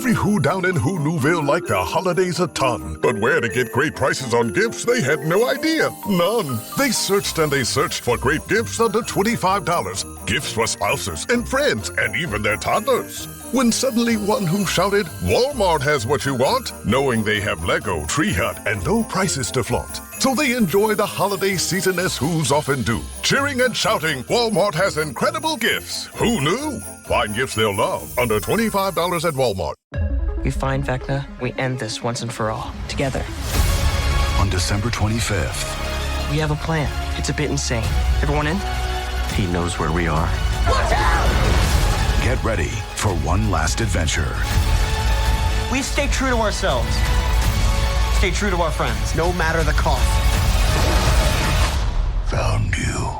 Every Who down in Who Newville liked the holidays a ton, but where to get great prices on gifts, they had no idea. None. They searched and they searched for great gifts under $25. Gifts for spouses and friends and even their toddlers. When suddenly one Who shouted, Walmart has what you want, knowing they have Lego, Tree Hut, and low prices to flaunt. So they enjoy the holiday season as Who's often do, cheering and shouting, Walmart has incredible gifts. Who knew? Find gifts they'll love under $25 at Walmart. We find Vecna, we end this once and for all, together. On December 25th. We have a plan. It's a bit insane. Everyone in? He knows where we are. Watch out! Get ready for one last adventure. We stay true to ourselves. Stay true to our friends, no matter the cost. Found you.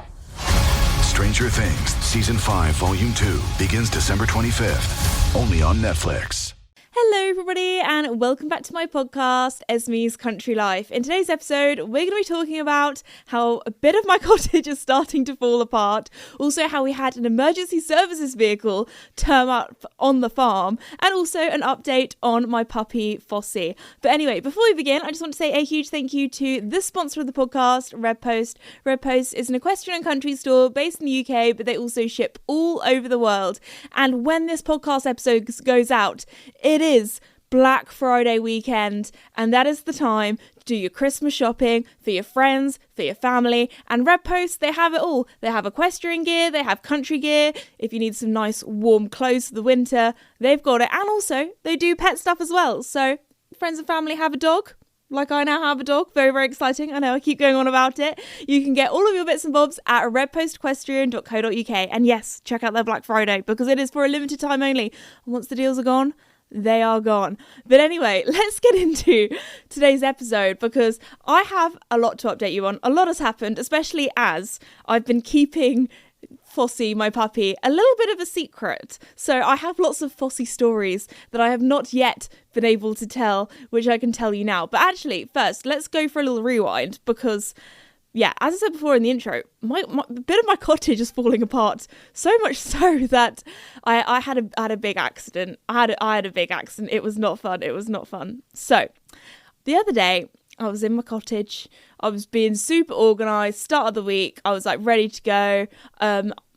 Stranger Things, Season 5, Volume 2, begins December 25th, only on Netflix. Hello everybody and welcome back to my podcast, Esme's Country Life. In today's episode, we're going to be talking about how a bit of my cottage is starting to fall apart, also how we had an emergency services vehicle turn up on the farm, and also an update on my puppy, Fossey. But anyway, before we begin, I just want to say a huge thank you to the sponsor of the podcast, Red Post. Red Post is an equestrian and country store based in the UK, but they also ship all over the world. And when this podcast episode goes out, it is Black Friday weekend, and that is the time to do your Christmas shopping for your friends, for your family. And Red Post, they have it all. They have equestrian gear, they have country gear. If you need some nice warm clothes for the winter, they've got it. And also, they do pet stuff as well. So, friends and family have a dog, like I now have a dog. Very, very exciting. I know I keep going on about it. You can get all of your bits and bobs at redpostequestrian.co.uk. And yes, check out their Black Friday because it is for a limited time only. And once the deals are gone, they are gone. But anyway, let's get into today's episode because I have a lot to update you on. A lot has happened, especially as I've been keeping Fossey, my puppy, a little bit of a secret. So I have lots of Fossey stories that I have not yet been able to tell, which I can tell you now. But actually, first, let's go for a little rewind because, yeah, as I said before in the intro, a bit of my cottage is falling apart. So much so that I had a big accident. I had a big accident. It was not fun. It was not fun. So the other day, I was in my cottage. I was being super organised. Start of the week, I was like ready to go.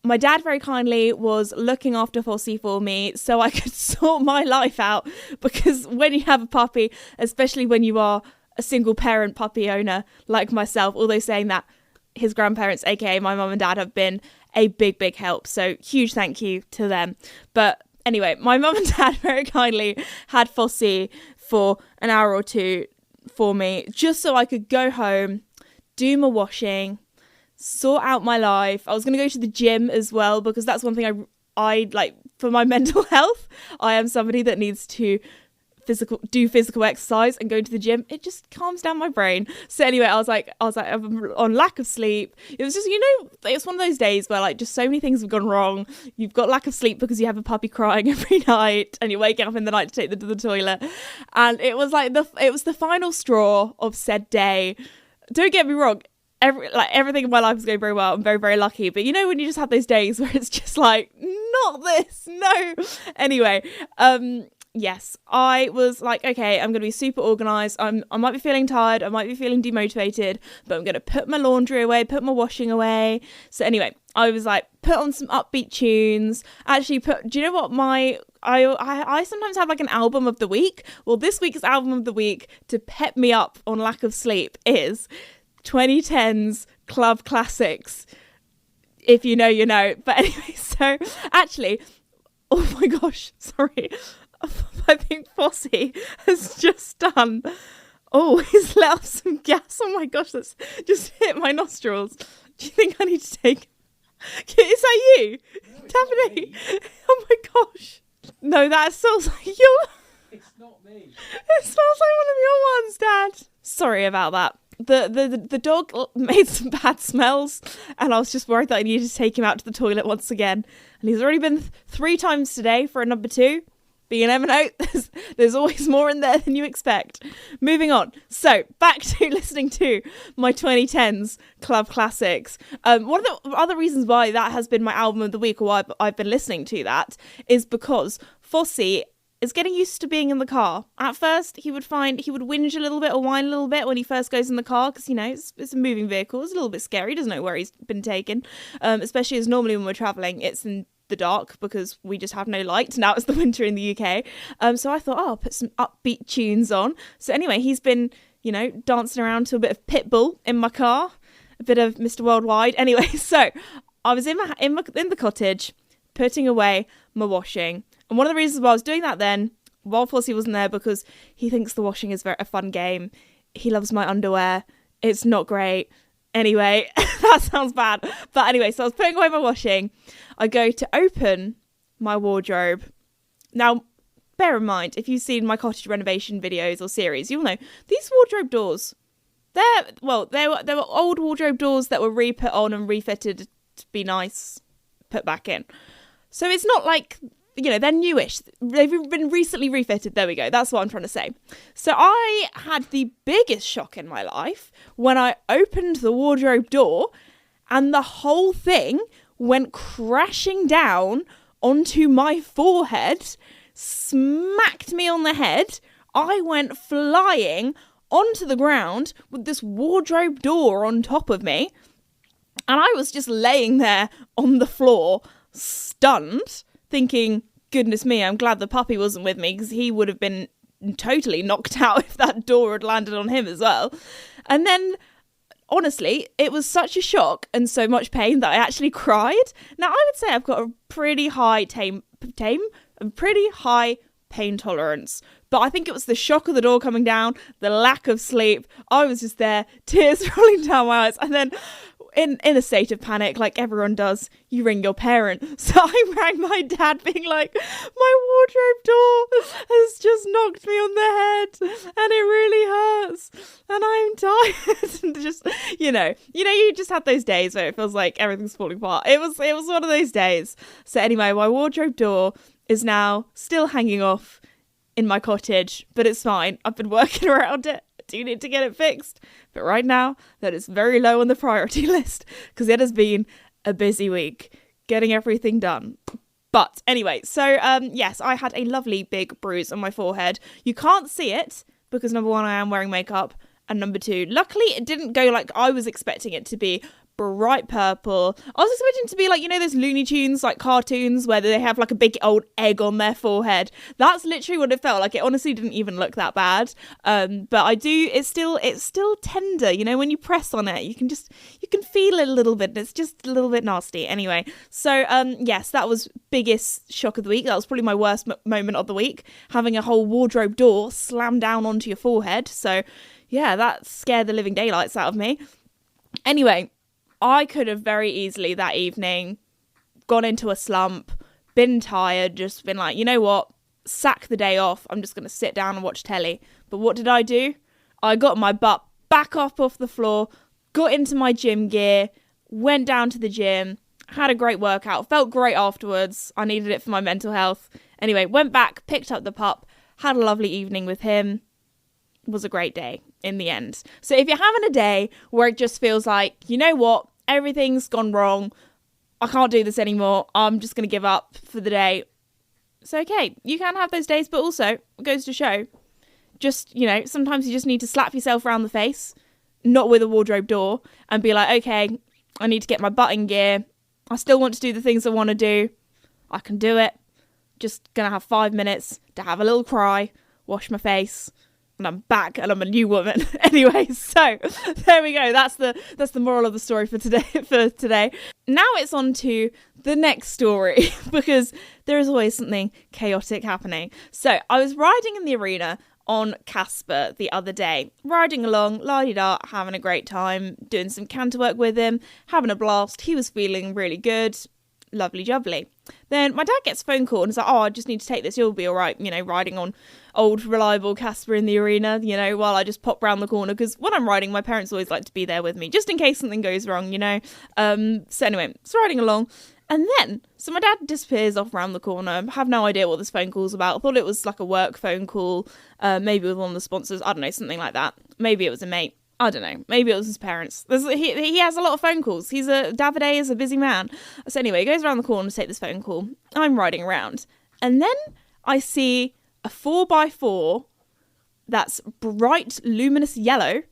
My dad very kindly was looking after Fossey for me so I could sort my life out because when you have a puppy, especially when you are a single parent puppy owner like myself, although saying that his grandparents, aka my mum and dad, have been a big help, so huge thank you to them. But anyway, my mum and dad very kindly had Fossey for an hour or two for me just so I could go home, do my washing, sort out my life. I was going to go to the gym as well because that's one thing I like for my mental health. I am somebody that needs to do physical exercise, and going to the gym, it just calms down my brain. So anyway, I was like I'm on lack of sleep. It was just, it's one of those days where like just so many things have gone wrong. You've got lack of sleep because you have a puppy crying every night and you're waking up in the night to take them to the toilet, and it was like it was the final straw of said day. Don't get me wrong, everything in my life is going very well. I'm very, very lucky. But when you just have those days where it's just like, not this, no. Anyway, yes, I was like, okay, I'm going to be super organised. I might be feeling tired. I might be feeling demotivated, but I'm going to put my laundry away, put my washing away. So anyway, I was like, put on some upbeat tunes. Actually, do you know what I sometimes have like an album of the week? Well, this week's album of the week to pep me up on lack of sleep is 2010's Club Classics. If you know, you know. But anyway, so actually, oh my gosh, sorry. I think Fossey has just done. Oh, he's let off some gas. Oh my gosh, that's just hit my nostrils. Do you think I need to take? Is that you, Daphne? Oh my gosh. No, that smells like your. It's not me. It smells like one of your ones, Dad. Sorry about that. The dog made some bad smells, and I was just worried that I needed to take him out to the toilet once again. And he's already been 3 times today for a number 2. Being an M&O, there's always more in there than you expect. Moving on. So, back to listening to my 2010s Club Classics. One of the other reasons why that has been my album of the week, or why I've been listening to that, is because Fossey is getting used to being in the car. At first, he would whinge a little bit or whine a little bit when he first goes in the car because, it's a moving vehicle. It's a little bit scary. He doesn't know where he's been taken, especially as normally when we're travelling, it's in the dark because we just have no light. Now it's the winter in the UK. So I thought, I'll put some upbeat tunes on. So anyway, he's been, dancing around to a bit of Pitbull in my car, a bit of Mr. Worldwide. Anyway, so I was in the cottage putting away my washing. And one of the reasons why I was doing that then, while Flossie wasn't there, because he thinks the washing is a fun game. He loves my underwear. It's not great. Anyway, that sounds bad. But anyway, so I was putting away my washing. I go to open my wardrobe. Now, bear in mind, if you've seen my cottage renovation videos or series, you'll know these wardrobe doors, they were old wardrobe doors that were re-put on and refitted to be nice, put back in. So it's not like, they're newish. They've been recently refitted. There we go. That's what I'm trying to say. So I had the biggest shock in my life when I opened the wardrobe door and the whole thing went crashing down onto my forehead, smacked me on the head. I went flying onto the ground with this wardrobe door on top of me. And I was just laying there on the floor, stunned, thinking, goodness me, I'm glad the puppy wasn't with me because he would have been totally knocked out if that door had landed on him as well. And then, honestly, it was such a shock and so much pain that I actually cried. Now, I would say I've got a pretty high pretty high pain tolerance. But I think it was the shock of the door coming down, the lack of sleep. I was just there, tears rolling down my eyes. And then in a state of panic, like everyone does, you ring your parent. So I rang my dad being like, my wardrobe door has just knocked me on the head and it really hurts and I'm tired. And just, you just had those days where it feels like everything's falling apart. It was one of those days. So anyway, my wardrobe door is now still hanging off in my cottage, but it's fine. I've been working around it. I do need to get it fixed. But right now, that is very low on the priority list because it has been a busy week getting everything done. But anyway, so yes, I had a lovely big bruise on my forehead. You can't see it because number one, I am wearing makeup. And number two, luckily it didn't go like I was expecting it to be. Bright purple. I was expecting it to be like, those Looney Tunes, like cartoons where they have like a big old egg on their forehead. That's literally what it felt like. It honestly didn't even look that bad. But it's still tender. When you press on it, you can feel it a little bit. It's just a little bit nasty. Anyway, so yes, that was biggest shock of the week. That was probably my worst moment of the week, having a whole wardrobe door slam down onto your forehead. So yeah, that scared the living daylights out of me. Anyway, I could have very easily that evening gone into a slump, been tired, just been like, you know what, sack the day off. I'm just going to sit down and watch telly. But what did I do? I got my butt back up off the floor, got into my gym gear, went down to the gym, had a great workout, felt great afterwards. I needed it for my mental health. Anyway, went back, picked up the pup, had a lovely evening with him. It was a great day in the end. So if you're having a day where it just feels like, you know what, everything's gone wrong, I can't do this anymore, I'm just going to give up for the day. It's okay. You can have those days, but also, it goes to show, just, sometimes you just need to slap yourself around the face, not with a wardrobe door, and be like, okay, I need to get my butt in gear. I still want to do the things I want to do. I can do it. Just going to have 5 minutes to have a little cry, wash my face, and I'm back and I'm a new woman. Anyway, so there we go. That's the moral of the story for today. Now it's on to the next story because there is always something chaotic happening. So I was riding in the arena on Casper the other day, riding along, la-di-da, having a great time, doing some canter work with him, having a blast. He was feeling really good. Lovely jubbly. Then my dad gets a phone call and is like, I just need to take this, you'll be all right, riding on old reliable Casper in the arena, while I just pop round the corner, because when I'm riding, my parents always like to be there with me, just in case something goes wrong, So anyway, it's riding along, and then, so my dad disappears off around the corner. I have no idea what this phone call's about. I thought it was like a work phone call, maybe with one of the sponsors, I don't know, something like that. Maybe it was a mate. I don't know. Maybe it was his parents. He has a lot of phone calls. Davide is a busy man. So anyway, he goes around the corner to take this phone call. I'm riding around. And then I see a 4x4 that's bright luminous yellow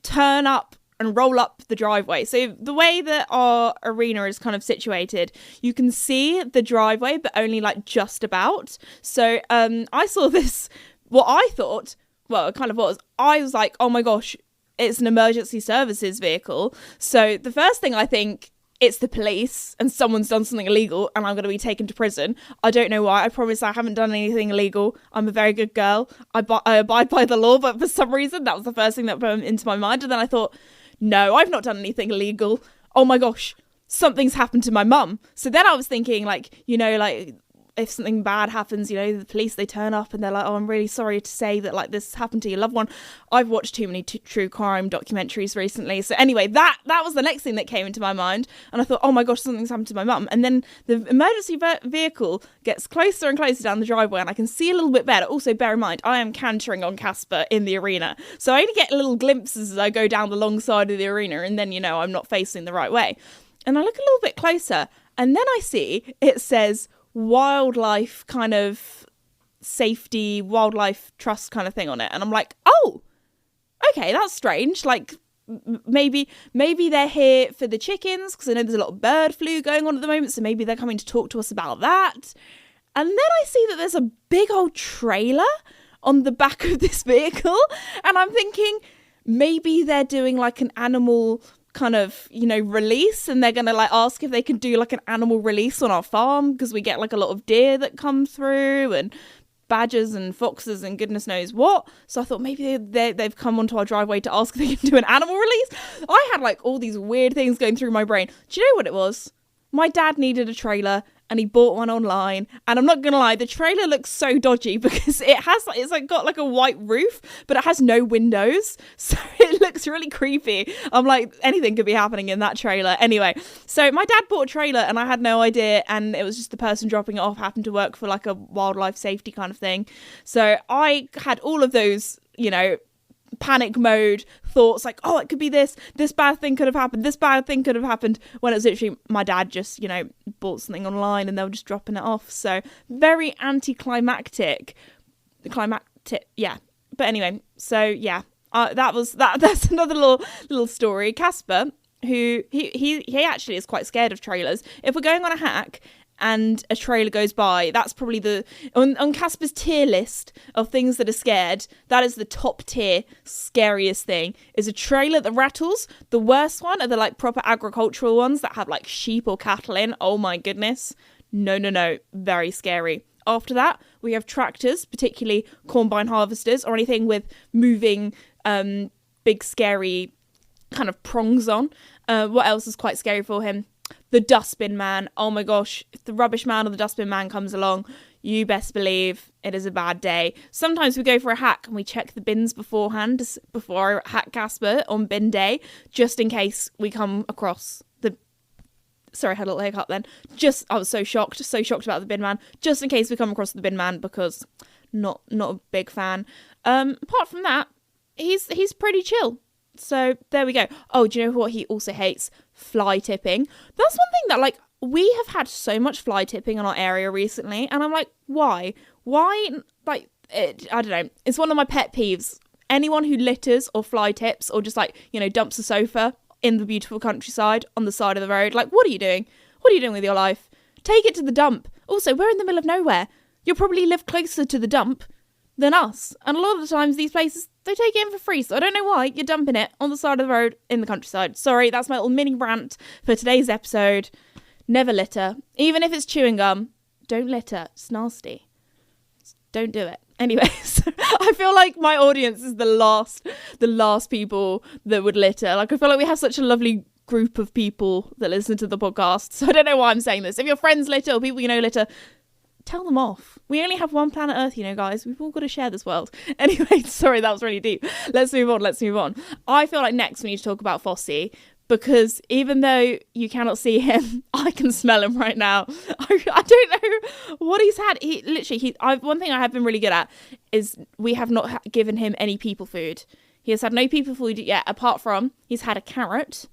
turn up and roll up the driveway. So the way that our arena is kind of situated, you can see the driveway, but only like just about. So I saw this, what I thought, well, it kind of was. I was like, oh my gosh, it's an emergency services vehicle. So the first thing I think, it's the police and someone's done something illegal and I'm going to be taken to prison. I don't know why. I promise I haven't done anything illegal. I'm a very good girl. I abide by the law, but for some reason that was the first thing that came into my mind. And then I thought, no, I've not done anything illegal. Oh my gosh, something's happened to my mum. So then I was thinking, like, you know, like if something bad happens, you know, the police, they turn up and they're like, oh, I'm really sorry to say that like this happened to your loved one. I've watched too many true crime documentaries recently. So anyway, that was the next thing that came into my mind. And I thought, oh my gosh, something's happened to my mum. And then the emergency vehicle gets closer and closer down the driveway and I can see a little bit better. Also, bear in mind, I am cantering on Casper in the arena. So I only get little glimpses as I go down the long side of the arena. And then, you know, I'm not facing the right way. And I look a little bit closer and then I see it says wildlife kind of safety, wildlife trust kind of thing on it. And I'm like, oh, okay, that's strange. Like maybe they're here for the chickens because I know there's a lot of bird flu going on at the moment. So maybe they're coming to talk to us about that. And then I see that there's a big old trailer on the back of this vehicle. And I'm thinking maybe they're doing like an animal kind of, you know, release, and they're gonna like ask if they can do like an animal release on our farm because we get like a lot of deer that come through and badgers and foxes and goodness knows what. So I thought maybe they've come onto our driveway to ask if they can do an animal release. I had like all these weird things going through my brain. Do you know what it was? My dad needed a trailer and he bought one online, and I'm not gonna lie, the trailer looks so dodgy because it's like got like a white roof but it has no windows, so it looks really creepy. I'm like, anything could be happening in that trailer. Anyway, so my dad bought a trailer and I had no idea, and it was just the person dropping it off happened to work for like a wildlife safety kind of thing. So I had all of those, you know, panic mode thoughts like, oh, it could be this bad thing could have happened, this bad thing could have happened, when it's literally my dad just, you know, bought something online and they were just dropping it off. So very anticlimactic, yeah. But anyway, so yeah, that's another little story. Casper, who he actually is quite scared of trailers. If we're going on a hack and a trailer goes by, that's probably on Casper's tier list of things that are scared, that is the top tier scariest thing, is a trailer that rattles. The worst one are the like proper agricultural ones that have like sheep or cattle in. Oh my goodness. No. Very scary. After that, we have tractors, particularly combine harvesters or anything with moving big scary kind of prongs on. What else is quite scary for him? The dustbin man. Oh my gosh, if the rubbish man or the dustbin man comes along, you best believe it is a bad day. Sometimes we go for a hack and we check the bins beforehand, before I hack Casper on bin day, just in case we come across the... Sorry, I had a little hiccup then. I was so shocked about the bin man, just in case we come across the bin man, because not a big fan. Apart from that, he's pretty chill. So there we go. Oh, do you know what he also hates? Fly tipping. That's one thing that, like, we have had so much fly tipping in our area recently, and I'm like, why? Like, I don't know. It's one of my pet peeves. Anyone who litters or fly tips or just, like, you know, dumps a sofa in the beautiful countryside on the side of the road, like, what are you doing? What are you doing with your life? Take it to the dump. Also, we're in the middle of nowhere. You'll probably live closer to the dump than us, and a lot of the times these places, they take it in for free, so I don't know why you're dumping it on the side of the road in the countryside. Sorry, that's my little mini rant for today's episode. Never litter. Even if it's chewing gum, don't litter. It's nasty. Don't do it. Anyway, so I feel like my audience is the last people that would litter. Like, I feel like we have such a lovely group of people that listen to the podcast, so I don't know why I'm saying this. If your friends litter or people you know litter, tell them off. We only have one planet Earth, you know, guys. We've all got to share this world. Anyway, sorry, that was really deep. Let's move on. I feel like next we need to talk about Fossey, because even though you cannot see him, I can smell him right now. I don't know what he's had. One thing I have been really good at is we have not given him any people food. He has had no people food yet, apart from he's had a carrot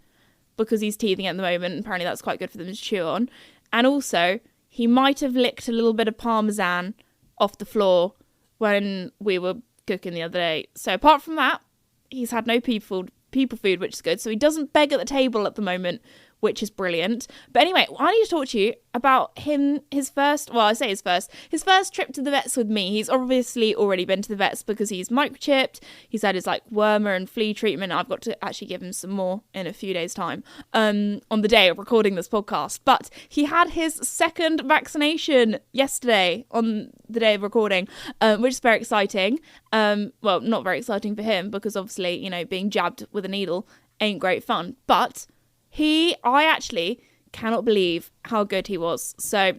because he's teething at the moment. Apparently that's quite good for them to chew on. And also, he might have licked a little bit of Parmesan off the floor when we were cooking the other day. So apart from that, he's had no people food, which is good. So he doesn't beg at the table at the moment, which is brilliant. But anyway, I need to talk to you about his first trip to the vets with me. He's obviously already been to the vets because he's microchipped. He's had his wormer and flea treatment. I've got to actually give him some more in a few days' time on the day of recording this podcast. But he had his second vaccination yesterday on the day of recording, which is very exciting. Well, not very exciting for him because obviously, being jabbed with a needle ain't great fun. But I actually cannot believe how good he was. So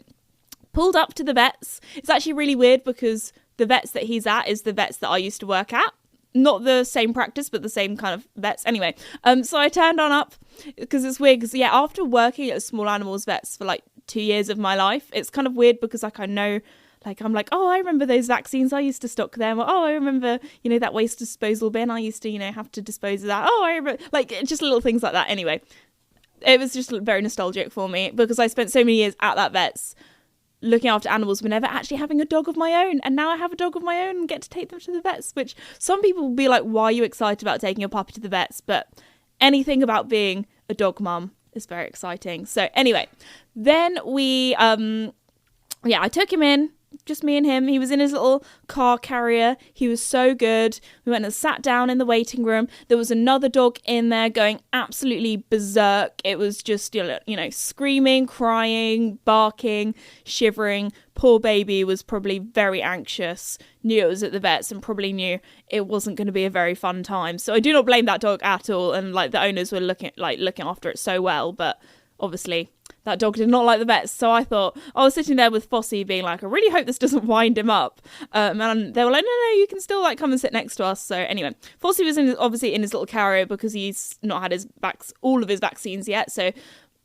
pulled up to the vets. It's actually really weird because the vets that he's at is the vets that I used to work at. Not the same practice, but the same kind of vets. Anyway, so I turned on up because it's weird because, after working at a small animals vets for 2 years of my life, it's kind of weird because I know, I'm oh, I remember those vaccines. I used to stock them. Or, oh, I remember, that waste disposal bin. I used to, have to dispose of that. Oh, I remember, just little things like that. Anyway, it was just very nostalgic for me because I spent so many years at that vet's looking after animals but never actually having a dog of my own. And now I have a dog of my own and get to take them to the vets, which some people will be like, why are you excited about taking your puppy to the vets? But anything about being a dog mum is very exciting. So anyway, then I took him in. Just me and him. He was in his little car carrier. He was so good. We went and sat down in the waiting room. There was another dog in there going absolutely berserk. It was just, screaming, crying, barking, shivering. Poor baby was probably very anxious, knew it was at the vets and probably knew it wasn't going to be a very fun time. So I do not blame that dog at all. And the owners were looking after it so well, but obviously that dog did not like the vets. So I was sitting there with Fossey being I really hope this doesn't wind him up. And they were like, no, you can still come and sit next to us. So anyway, Fossey was obviously in his little carrier because he's not had all of his vaccines yet. So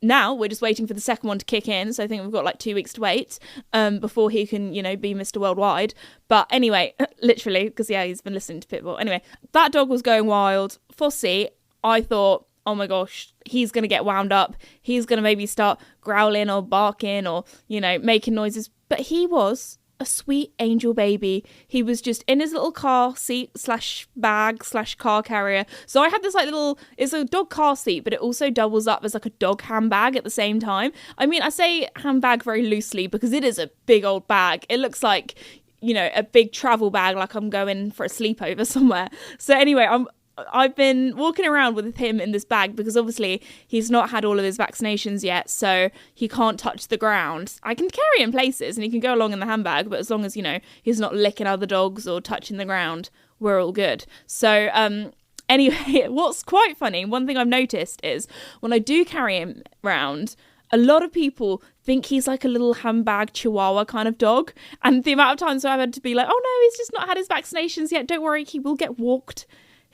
now we're just waiting for the second one to kick in. So I think we've got 2 weeks to wait before he can, be Mr. Worldwide. But anyway, literally, because he's been listening to Pitbull. Anyway, that dog was going wild. Fossey, I thought, oh my gosh, he's going to get wound up. He's going to maybe start growling or barking or, making noises. But he was a sweet angel baby. He was just in his little car seat / bag / car carrier. So I had this it's a dog car seat, but it also doubles up as a dog handbag at the same time. I mean, I say handbag very loosely because it is a big old bag. It looks like, a big travel bag, I'm going for a sleepover somewhere. So anyway, I've been walking around with him in this bag because obviously he's not had all of his vaccinations yet, so he can't touch the ground. I can carry him places and he can go along in the handbag, but as long as, he's not licking other dogs or touching the ground, we're all good. So, anyway, what's quite funny, one thing I've noticed is when I do carry him around, a lot of people think he's a little handbag chihuahua kind of dog. And the amount of times I've had to be like, oh no, he's just not had his vaccinations yet. Don't worry, he will get walked.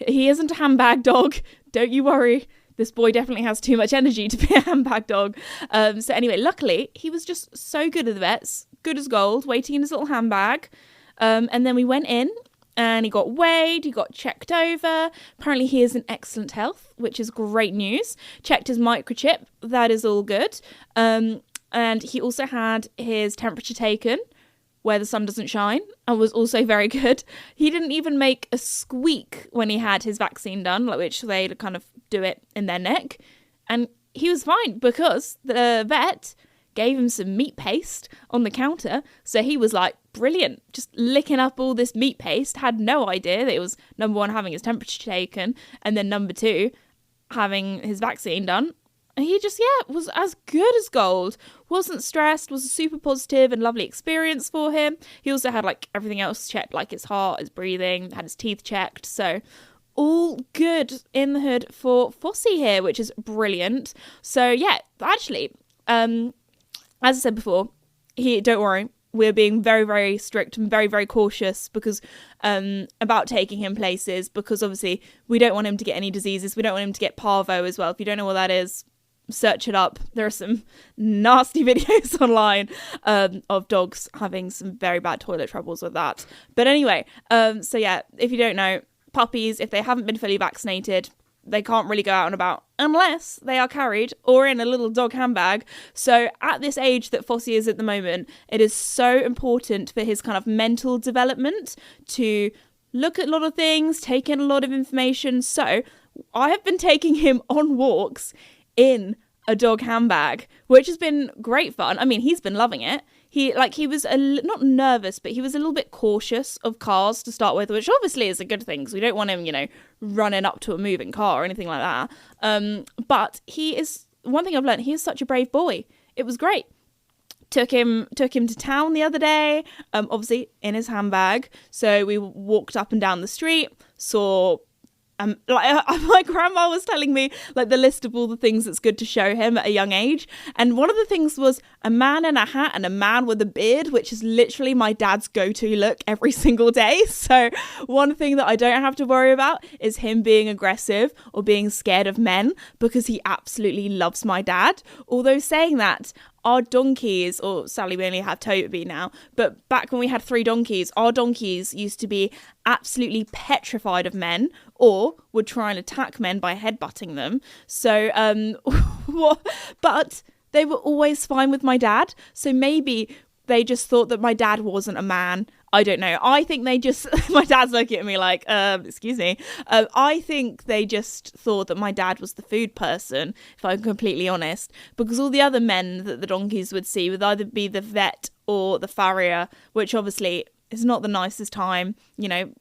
He isn't a handbag dog. Don't you worry. This boy definitely has too much energy to be a handbag dog. So anyway, luckily, he was just so good at the vets. Good as gold, waiting in his little handbag. And then we went in and he got weighed. He got checked over. Apparently, he is in excellent health, which is great news. Checked his microchip. That is all good. And he also had his temperature taken where the sun doesn't shine, and was also very good. He didn't even make a squeak when he had his vaccine done, which they kind of do it in their neck. And he was fine because the vet gave him some meat paste on the counter. So he was brilliant, just licking up all this meat paste, had no idea that it was, number one, having his temperature taken, and then number two, having his vaccine done. And he just, was as good as gold. Wasn't stressed, was a super positive and lovely experience for him. He also had everything else checked, his heart, his breathing, had his teeth checked. So all good in the hood for Fossey here, which is brilliant. So actually, as I said before, don't worry, we're being very, very strict and very, very cautious because about taking him places, because obviously we don't want him to get any diseases. We don't want him to get parvo as well. If you don't know what that is, search it up. There are some nasty videos online of dogs having some very bad toilet troubles with that. But anyway, so if you don't know, puppies, if they haven't been fully vaccinated, they can't really go out and about unless they are carried or in a little dog handbag. So at this age that Fossey is at the moment, it is so important for his kind of mental development to look at a lot of things, take in a lot of information. So I have been taking him on walks in a dog handbag, which has been great fun. I mean, he's been loving it. He was not nervous, but he was a little bit cautious of cars to start with, which obviously is a good thing because we don't want him, running up to a moving car or anything like that. But one thing I've learned, he is such a brave boy. It was great. Took him to town the other day, obviously in his handbag. So we walked up and down the street, saw my grandma was telling me like the list of all the things that's good to show him at a young age, and one of the things was a man in a hat and a man with a beard, which is literally my dad's go-to look every single day. So one thing that I don't have to worry about is him being aggressive or being scared of men, because he absolutely loves my dad. Although saying that, our donkeys, or Sally, we only have Toby now, but back when we had 3 donkeys, our donkeys used to be absolutely petrified of men or would try and attack men by headbutting them. So, but they were always fine with my dad. So maybe they just thought that my dad wasn't a man. I don't know. I think they just, my dad's looking at me like, excuse me. I think they just thought that my dad was the food person, if I'm completely honest, because all the other men that the donkeys would see would either be the vet or the farrier, which obviously is not the nicest time,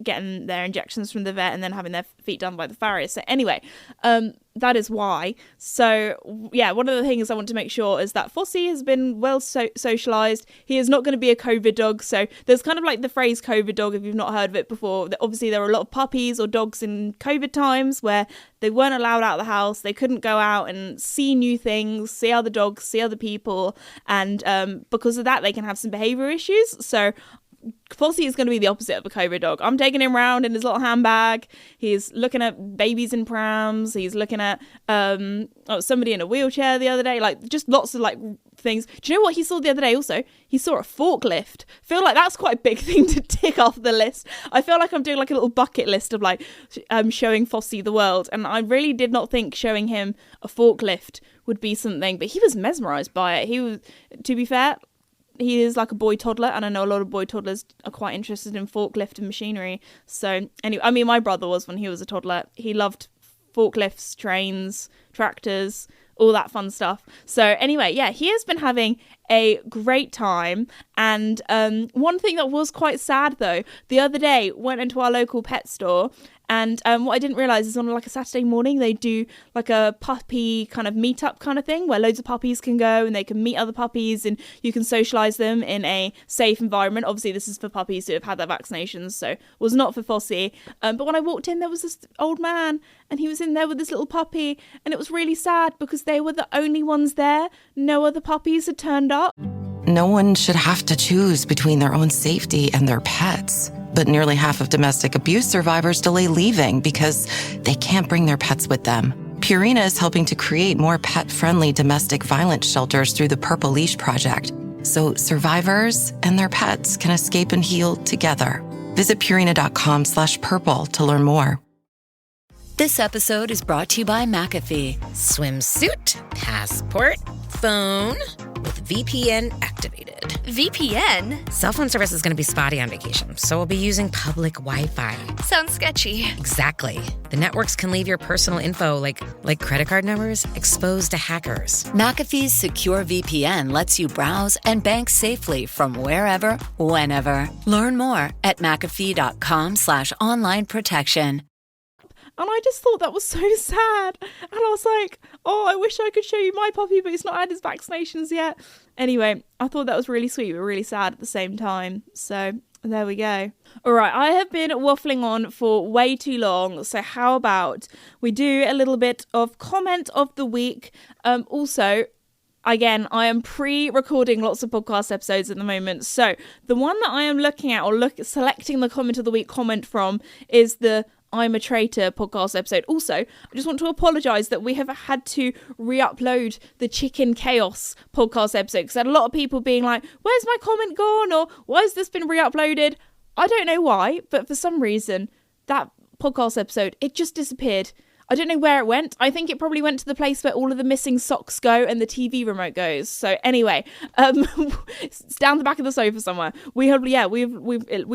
getting their injections from the vet and then having their feet done by the farrier. So anyway, that is why. So yeah, one of the things I want to make sure is that Fossey has been well socialised. He is not going to be a COVID dog. So there's kind of like the phrase COVID dog, if you've not heard of it before. Obviously, there were a lot of puppies or dogs in COVID times where they weren't allowed out of the house. They couldn't go out and see new things, see other dogs, see other people. And because of that, they can have some behaviour issues. So Fossey is going to be the opposite of a COVID dog. I'm taking him around in his little handbag. He's looking at babies in prams. He's looking at somebody in a wheelchair the other day. Like, just lots of things. Do you know what he saw the other day also? He saw a forklift. I feel like that's quite a big thing to tick off the list. I feel like I'm doing like a little bucket list of showing Fossey the world. And I really did not think showing him a forklift would be something. But he was mesmerised by it. He was, to be fair, he is like a boy toddler, and I know a lot of boy toddlers are quite interested in forklift and machinery. So anyway, I mean, my brother was when he was a toddler. He loved forklifts, trains, tractors, all that fun stuff. So anyway, yeah, he has been having a great time. And one thing that was quite sad though, the other day went into our local pet store, and what I didn't realise is on like a Saturday morning they do like a puppy kind of meetup kind of thing where loads of puppies can go and they can meet other puppies and you can socialise them in a safe environment. Obviously this is for puppies who have had their vaccinations, so it was not for Fossey. But when I walked in, there was this old man and he was in there with this little puppy, and it was really sad because they were the only ones there. No other puppies had turned up. No one should have to choose between their own safety and their pets. But nearly half of domestic abuse survivors delay leaving because they can't bring their pets with them. Purina is helping to create more pet-friendly domestic violence shelters through the Purple Leash Project, so survivors and their pets can escape and heal together. Visit Purina.com/purple to learn more. This episode is brought to you by McAfee. Swimsuit, passport, phone, with VPN activated. VPN? Cell phone service is going to be spotty on vacation, so we'll be using public Wi-Fi. Sounds sketchy. Exactly. The networks can leave your personal info, like credit card numbers, exposed to hackers. McAfee's secure VPN lets you browse and bank safely from wherever, whenever. Learn more at McAfee.com/online protection. And I just thought that was so sad. And I was like, oh, I wish I could show you my puppy, but he's not had his vaccinations yet. Anyway, I thought that was really sweet, but really sad at the same time. So there we go. All right, I have been waffling on for way too long. So how about we do a little bit of comment of the week? Also, again, I am pre-recording lots of podcast episodes at the moment. So the one that I am looking at or selecting the comment of the week comment from is the I'm a Traitor podcast episode. Also, I just want to apologise that we have had to re-upload the Chicken Chaos podcast episode because I had a lot of people being like, where's my comment gone? Or why has this been re-uploaded? I don't know why, but for some reason, that podcast episode, it just disappeared. I don't know where it went. I think it probably went to the place where all of the missing socks go and the TV remote goes. So anyway, it's down the back of the sofa somewhere. We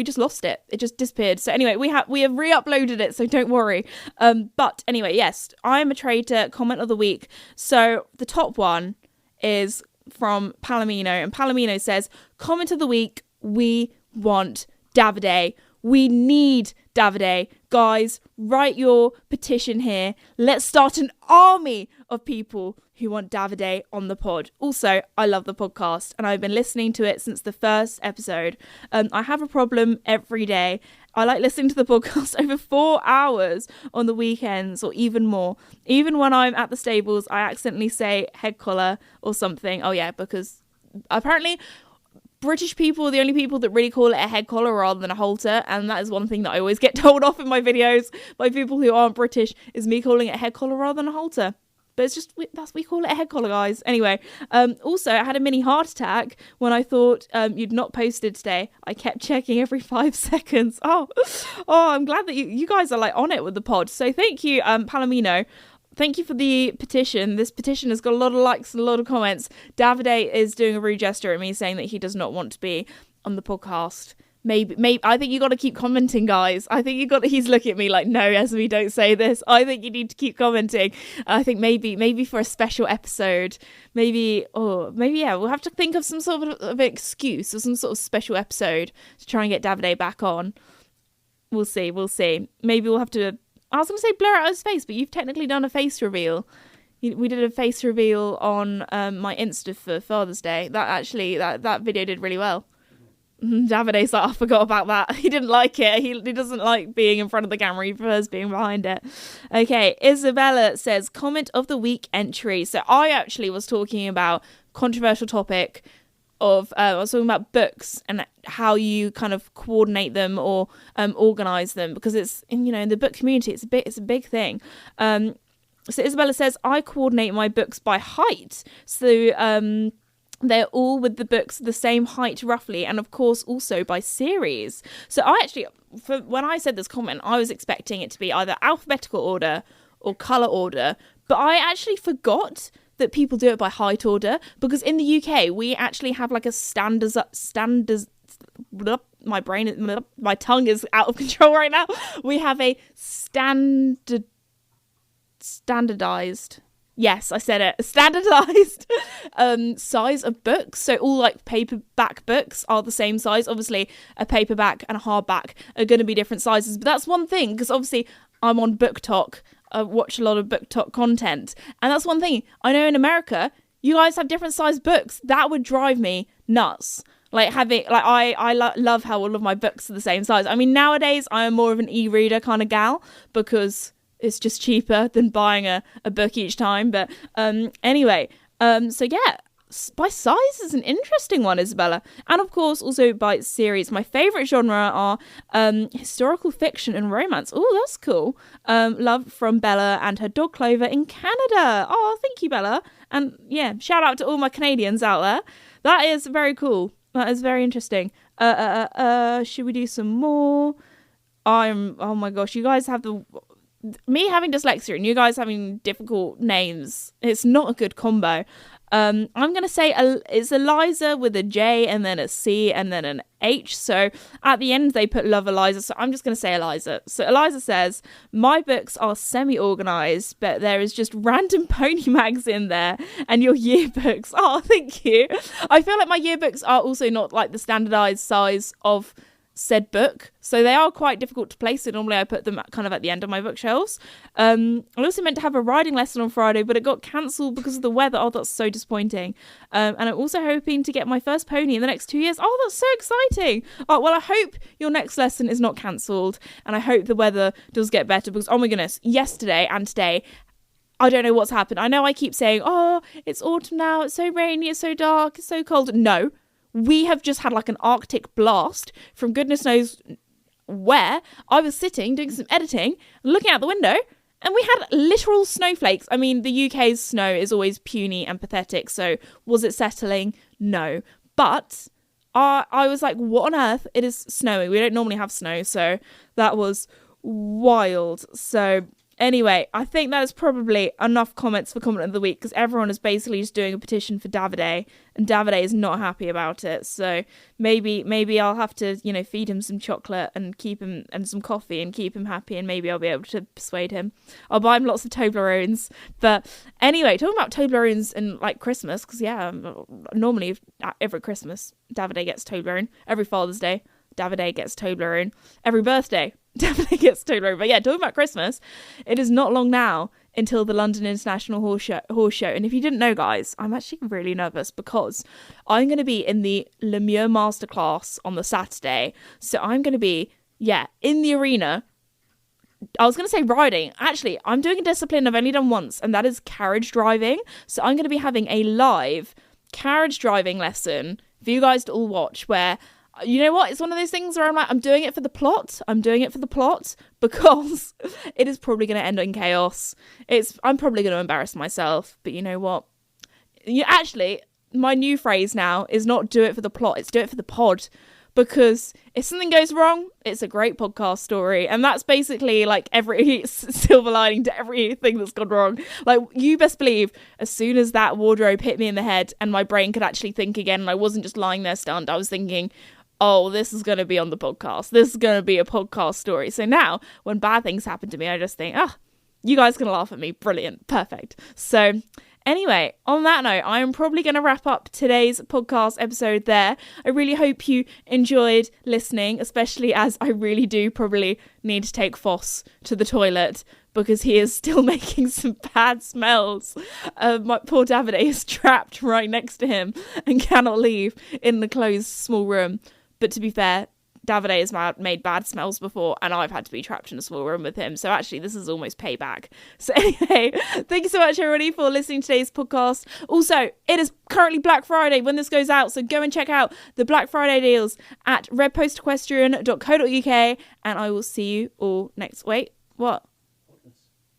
just lost it. It just disappeared. So anyway, we have re-uploaded it, so don't worry. But anyway, yes, I'm a traitor comment of the week. So the top one is from Palomino, and Palomino says, comment of the week, we want Davide. We need Davide. Guys, write your petition here. Let's start an army of people who want Davide on the pod. Also, I love the podcast and I've been listening to it since the first episode. I have a problem every day. I like listening to the podcast over 4 hours on the weekends or even more. Even when I'm at the stables, I accidentally say head collar or something. Oh yeah, because apparently British people are the only people that really call it a head collar rather than a halter, and that is one thing that I always get told off in my videos by people who aren't British, is me calling it a head collar rather than a halter. But it's just, we call it a head collar, guys. Anyway, also, I had a mini heart attack when I thought you'd not posted today. I kept checking every 5 seconds. Oh, I'm glad that you guys are like on it with the pod. So thank you, Palomino. Thank you for the petition. This petition has got a lot of likes and a lot of comments. Davide is doing a rude gesture at me saying that he does not want to be on the podcast. Maybe I think you got to keep commenting, guys. I think he's looking at me like, no, Esme, don't say this. I think you need to keep commenting. I think maybe for a special episode, maybe we'll have to think of some sort of excuse or some sort of special episode to try and get Davide back on. We'll see. Maybe we'll have to, I was going to say blur out his face, but you've technically done a face reveal. We did a face reveal on my Insta for Father's Day. That video did really well. Davide's like, I forgot about that. He didn't like it. He doesn't like being in front of the camera. He prefers being behind it. Okay, Isabella says, comment of the week entry. So I actually was talking about controversial topic of, I was talking about books and how you kind of coordinate them or organize them, because it's, in the book community, it's a big thing. So Isabella says, I coordinate my books by height. So, they're all with the books the same height roughly, and of course also by series. So I actually, when I said this comment, I was expecting it to be either alphabetical order or colour order, but I actually forgot that people do it by height order, because in the UK we actually have like a standards. My tongue is out of control right now. We have a standardized. Yes, I said it. Standardized size of books. So all like paperback books are the same size. Obviously, a paperback and a hardback are going to be different sizes. But that's one thing, because obviously I'm on Book Talk. I watch a lot of Book Talk content. And that's one thing. I know in America, you guys have different size books. That would drive me nuts. Like I love how all of my books are the same size. I mean, nowadays I am more of an e-reader kind of gal, because it's just cheaper than buying a book each time. But anyway, so yeah, by size is an interesting one, Isabella. And of course, also by series. My favourite genre are historical fiction and romance. Oh, that's cool. Love from Bella and her dog Clover in Canada. Oh, thank you, Bella. And yeah, shout out to all my Canadians out there. That is very cool. That is very interesting. Should we do some more? Oh my gosh, you guys have me having dyslexia and you guys having difficult names. It's not a good combo. I'm going to say it's Eliza with a J and then a C and then an H. So at the end they put Love Eliza. So I'm just going to say Eliza. So Eliza says, my books are semi-organised, but there is just random pony mags in there and your yearbooks. Oh, thank you. I feel like my yearbooks are also not like the standardised size of said book, so they are quite difficult to place. So normally I put them kind of at the end of my bookshelves. I also meant to have a riding lesson on Friday, but it got cancelled because of the weather. Oh, that's so disappointing. And I'm also hoping to get my first pony in the next 2 years. Oh, that's so exciting. Oh, well, I hope your next lesson is not cancelled, and I hope the weather does get better, because oh my goodness, yesterday and today, I don't know what's happened. I know I keep saying, oh, it's autumn now, it's so rainy, it's so dark, it's so cold. No, we have just had like an Arctic blast from goodness knows where. I was sitting doing some editing, looking out the window, and we had literal snowflakes. I mean, the UK's snow is always puny and pathetic, so was it settling? No. But I was like, what on earth? It is snowing. We don't normally have snow, so that was wild. So Anyway, I think that is probably enough comments for comment of the week, because everyone is basically just doing a petition for Davide, and Davide is not happy about it. So maybe I'll have to, feed him some chocolate and keep him, and some coffee, and keep him happy, and maybe I'll be able to persuade him. I'll buy him lots of Toblerones. But anyway, talking about Toblerones and like Christmas, because normally every Christmas Davide gets Toblerone. Every Father's Day Davide gets Toblerone. Every birthday Davide gets Toblerone. But yeah, talking about Christmas, it is not long now until the London International Horse Show. And if you didn't know, guys, I'm actually really nervous because I'm going to be in the Lemieux Masterclass on the Saturday. So I'm going to be, in the arena. I was going to say riding. Actually, I'm doing a discipline I've only done once, and that is carriage driving. So I'm going to be having a live carriage driving lesson for you guys to all watch, where, you know what, it's one of those things where I'm like, I'm doing it for the plot because it is probably going to end in chaos. I'm probably going to embarrass myself, but you know what, actually my new phrase now is not do it for the plot, it's do it for the pod, because if something goes wrong, it's a great podcast story. And that's basically like every silver lining to everything that's gone wrong. Like, you best believe, as soon as that wardrobe hit me in the head and my brain could actually think again, and I wasn't just lying there stunned, I was thinking, oh, this is going to be on the podcast. This is going to be a podcast story. So now when bad things happen to me, I just think, you guys can laugh at me. Brilliant. Perfect. So anyway, on that note, I am probably going to wrap up today's podcast episode there. I really hope you enjoyed listening, especially as I really do probably need to take Foss to the toilet because he is still making some bad smells. My poor Davide is trapped right next to him and cannot leave in the closed small room. But to be fair, Davide has made bad smells before, and I've had to be trapped in a small room with him. So actually, this is almost payback. So anyway, thank you so much, everybody, for listening to today's podcast. Also, it is currently Black Friday when this goes out, so go and check out the Black Friday deals at redpostequestrian.co.uk, and I will see you all next... Wait, what?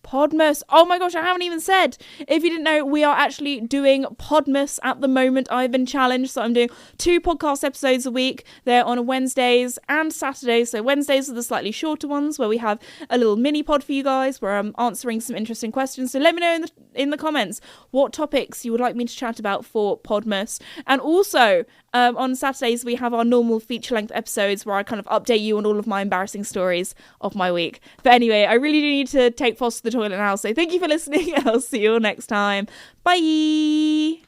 Podmas. Oh my gosh, I haven't even said. If you didn't know, we are actually doing Podmas at the moment. I've been challenged, so I'm doing 2 podcast episodes a week. They're on Wednesdays and Saturdays. So Wednesdays are the slightly shorter ones where we have a little mini pod for you guys where I'm answering some interesting questions. So let me know in the comments what topics you would like me to chat about for Podmas. And also, on Saturdays, we have our normal feature-length episodes where I kind of update you on all of my embarrassing stories of my week. But anyway, I really do need to take Foss to the toilet now, so thank you for listening, and I'll see you all next time. Bye!